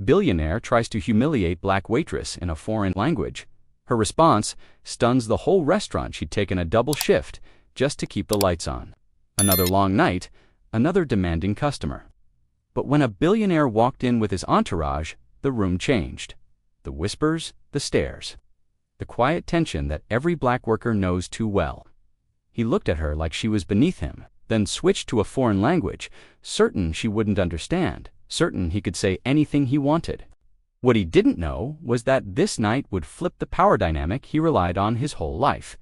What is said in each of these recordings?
Billionaire tries to humiliate black waitress in a foreign language. Her response stuns the whole restaurant. She'd taken a double shift just to keep the lights on. Another long night, another demanding customer. But when a billionaire walked in with his entourage, the room changed. The whispers, the stares. The quiet tension that every black worker knows too well. He looked at her like she was beneath him, then switched to a foreign language, certain she wouldn't understand, certain he could say anything he wanted. What he didn't know was that this night would flip the power dynamic he relied on his whole life.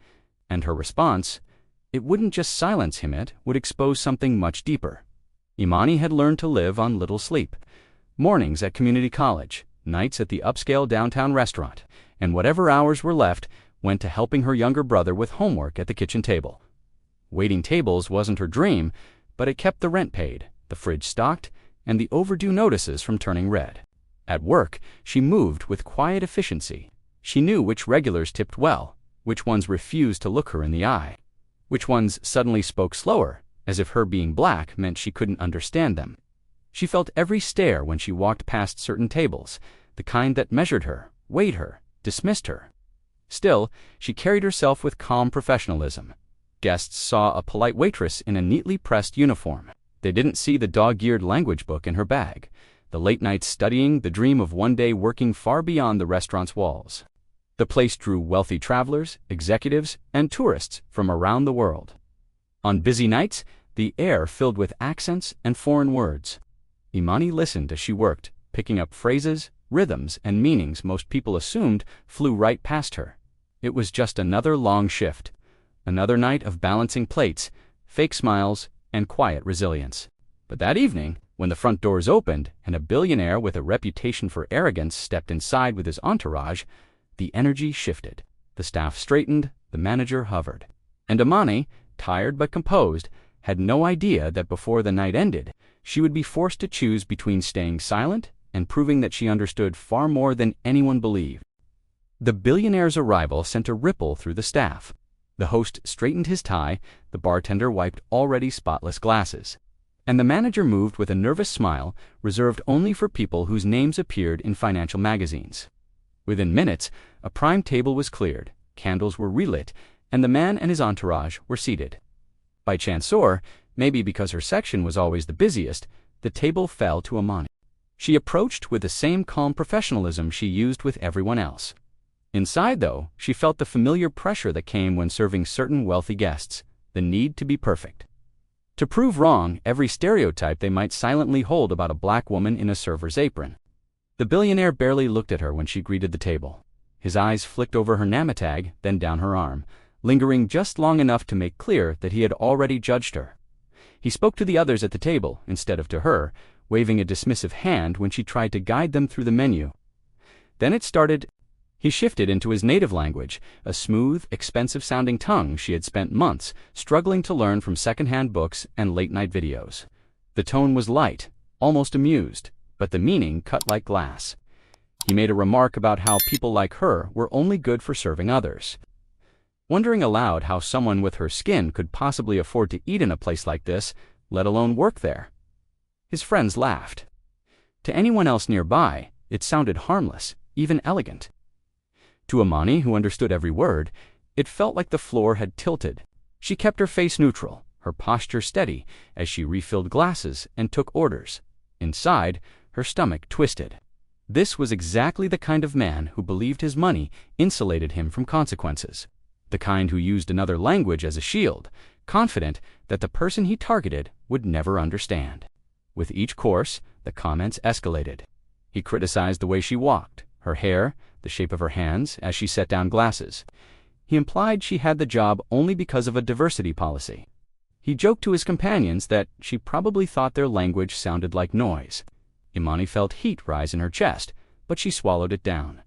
And her response, it wouldn't just silence him, it would expose something much deeper. Imani had learned to live on little sleep. Mornings at community college, nights at the upscale downtown restaurant, and whatever hours were left went to helping her younger brother with homework at the kitchen table. Waiting tables wasn't her dream, but it kept the rent paid, the fridge stocked, and the overdue notices from turning red. At work, she moved with quiet efficiency. She knew which regulars tipped well, which ones refused to look her in the eye, which ones suddenly spoke slower, as if her being black meant she couldn't understand them. She felt every stare when she walked past certain tables, the kind that measured her, weighed her, dismissed her. Still, she carried herself with calm professionalism. Guests saw a polite waitress in a neatly pressed uniform. They didn't see the dog-eared language book in her bag, the late nights studying, the dream of one day working far beyond the restaurant's walls. The place drew wealthy travelers, executives, and tourists from around the world. On busy nights, the air filled with accents and foreign words. Imani listened as she worked, picking up phrases, rhythms, and meanings most people assumed flew right past her. It was just another long shift, another night of balancing plates, fake smiles, and quiet resilience. But that evening, when the front doors opened and a billionaire with a reputation for arrogance stepped inside with his entourage, the energy shifted. The staff straightened, the manager hovered. And Imani, tired but composed, had no idea that before the night ended, she would be forced to choose between staying silent and proving that she understood far more than anyone believed. The billionaire's arrival sent a ripple through the staff. The host straightened his tie, the bartender wiped already spotless glasses, and the manager moved with a nervous smile reserved only for people whose names appeared in financial magazines. Within minutes, a prime table was cleared, candles were relit, and the man and his entourage were seated. By chance or, maybe because her section was always the busiest, the table fell to Imani. She approached with the same calm professionalism she used with everyone else. Inside, though, she felt the familiar pressure that came when serving certain wealthy guests, the need to be perfect. To prove wrong every stereotype they might silently hold about a black woman in a server's apron. The billionaire barely looked at her when she greeted the table. His eyes flicked over her namatag, then down her arm, lingering just long enough to make clear that he had already judged her. He spoke to the others at the table instead of to her, waving a dismissive hand when she tried to guide them through the menu. Then it started. He shifted into his native language, a smooth, expensive-sounding tongue she had spent months struggling to learn from second-hand books and late-night videos. The tone was light, almost amused, but the meaning cut like glass. He made a remark about how people like her were only good for serving others. Wondering aloud how someone with her skin could possibly afford to eat in a place like this, let alone work there. His friends laughed. To anyone else nearby, it sounded harmless, even elegant. To Imani, who understood every word, it felt like the floor had tilted. She kept her face neutral, her posture steady, as she refilled glasses and took orders. Inside, her stomach twisted. This was exactly the kind of man who believed his money insulated him from consequences. The kind who used another language as a shield, confident that the person he targeted would never understand. With each course, the comments escalated. He criticized the way she walked, her hair, the shape of her hands as she set down glasses. He implied she had the job only because of a diversity policy. He joked to his companions that she probably thought their language sounded like noise. Imani felt heat rise in her chest, but she swallowed it down.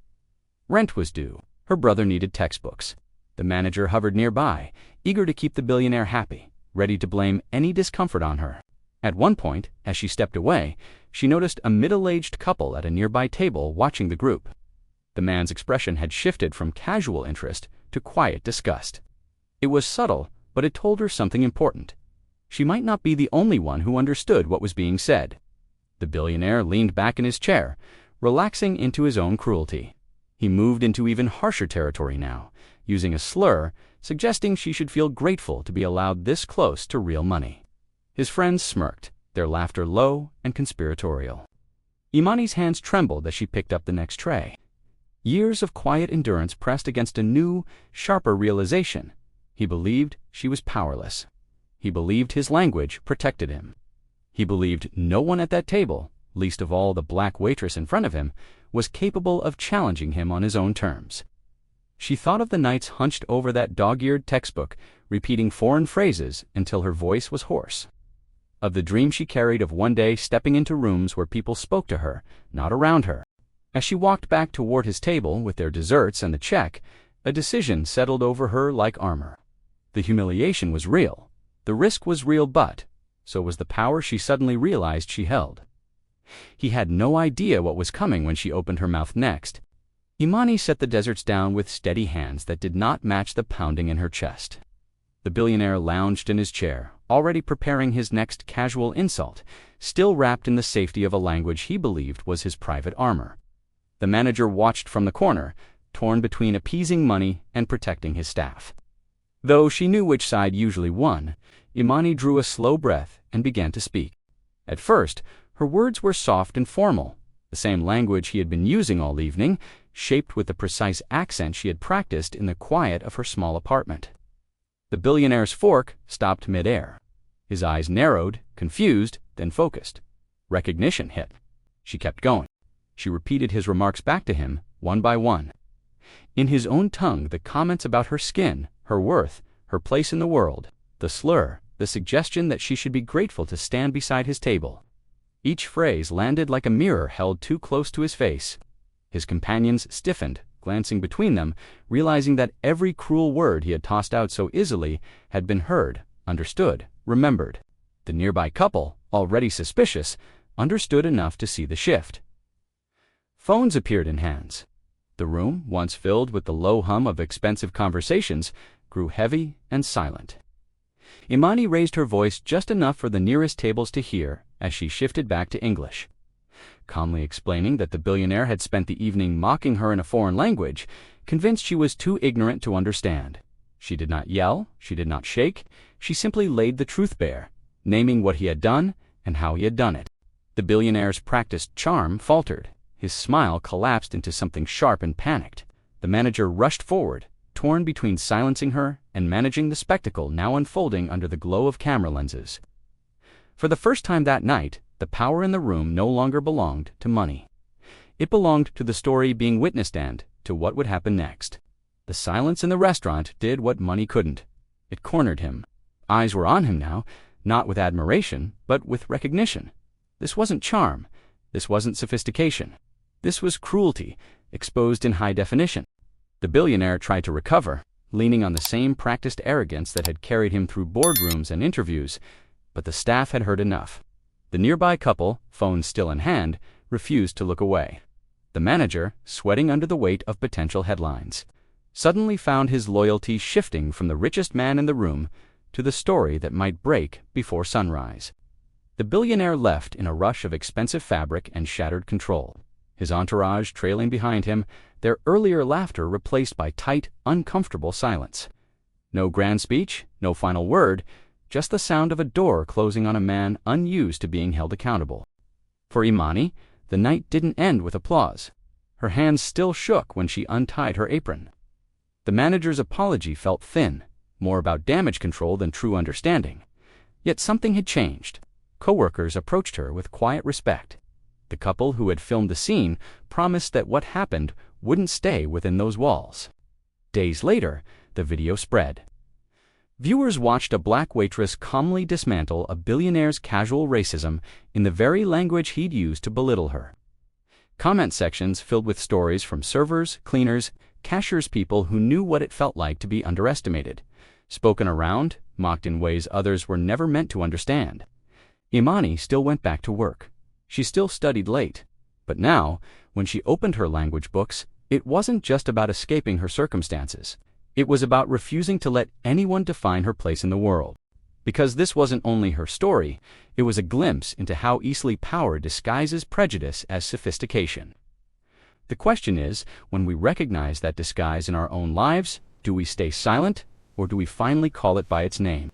Rent was due. Her brother needed textbooks. The manager hovered nearby, eager to keep the billionaire happy, ready to blame any discomfort on her. At one point, as she stepped away, she noticed a middle-aged couple at a nearby table watching the group. The man's expression had shifted from casual interest to quiet disgust. It was subtle, but it told her something important. She might not be the only one who understood what was being said. The billionaire leaned back in his chair, relaxing into his own cruelty. He moved into even harsher territory now, using a slur, suggesting she should feel grateful to be allowed this close to real money. His friends smirked, their laughter low and conspiratorial. Imani's hands trembled as she picked up the next tray. Years of quiet endurance pressed against a new, sharper realization. He believed she was powerless. He believed his language protected him. He believed no one at that table, least of all the black waitress in front of him, was capable of challenging him on his own terms. She thought of the nights hunched over that dog-eared textbook, repeating foreign phrases until her voice was hoarse. Of the dream she carried of one day stepping into rooms where people spoke to her, not around her. As she walked back toward his table with their desserts and the check, a decision settled over her like armor. The humiliation was real. The risk was real, but so was the power she suddenly realized she held. He had no idea what was coming when she opened her mouth next. Imani set the desserts down with steady hands that did not match the pounding in her chest. The billionaire lounged in his chair, already preparing his next casual insult, still wrapped in the safety of a language he believed was his private armor. The manager watched from the corner, torn between appeasing money and protecting his staff. Though she knew which side usually won, Imani drew a slow breath and began to speak. At first, her words were soft and formal, the same language he had been using all evening, shaped with the precise accent she had practiced in the quiet of her small apartment. The billionaire's fork stopped mid-air. His eyes narrowed, confused, then focused. Recognition hit. She kept going. She repeated his remarks back to him, one by one. In his own tongue, the comments about her skin, her worth, her place in the world, the slur, the suggestion that she should be grateful to stand beside his table. Each phrase landed like a mirror held too close to his face. His companions stiffened, glancing between them, realizing that every cruel word he had tossed out so easily had been heard, understood, remembered. The nearby couple, already suspicious, understood enough to see the shift. Phones appeared in hands. The room, once filled with the low hum of expensive conversations, grew heavy and silent. Imani raised her voice just enough for the nearest tables to hear as she shifted back to English. Calmly explaining that the billionaire had spent the evening mocking her in a foreign language, convinced she was too ignorant to understand. She did not yell, she did not shake, she simply laid the truth bare, naming what he had done and how he had done it. The billionaire's practiced charm faltered. His smile collapsed into something sharp and panicked. The manager rushed forward, torn between silencing her and managing the spectacle now unfolding under the glow of camera lenses. For the first time that night, the power in the room no longer belonged to money. It belonged to the story being witnessed and to what would happen next. The silence in the restaurant did what money couldn't. It cornered him. Eyes were on him now, not with admiration, but with recognition. This wasn't charm. This wasn't sophistication. This was cruelty, exposed in high definition. The billionaire tried to recover, leaning on the same practiced arrogance that had carried him through boardrooms and interviews, but the staff had heard enough. The nearby couple, phones still in hand, refused to look away. The manager, sweating under the weight of potential headlines, suddenly found his loyalty shifting from the richest man in the room to the story that might break before sunrise. The billionaire left in a rush of expensive fabric and shattered control, his entourage trailing behind him, their earlier laughter replaced by tight, uncomfortable silence. No grand speech, no final word, just the sound of a door closing on a man unused to being held accountable. For Imani, the night didn't end with applause. Her hands still shook when she untied her apron. The manager's apology felt thin, more about damage control than true understanding. Yet something had changed. Coworkers approached her with quiet respect. The couple who had filmed the scene promised that what happened wouldn't stay within those walls. Days later, the video spread. Viewers watched a black waitress calmly dismantle a billionaire's casual racism in the very language he'd used to belittle her. Comment sections filled with stories from servers, cleaners, cashiers, people who knew what it felt like to be underestimated, spoken around, mocked in ways others were never meant to understand. Imani still went back to work. She still studied late. But now, when she opened her language books, it wasn't just about escaping her circumstances. It was about refusing to let anyone define her place in the world. Because this wasn't only her story, it was a glimpse into how easily power disguises prejudice as sophistication. The question is, when we recognize that disguise in our own lives, do we stay silent or do we finally call it by its name?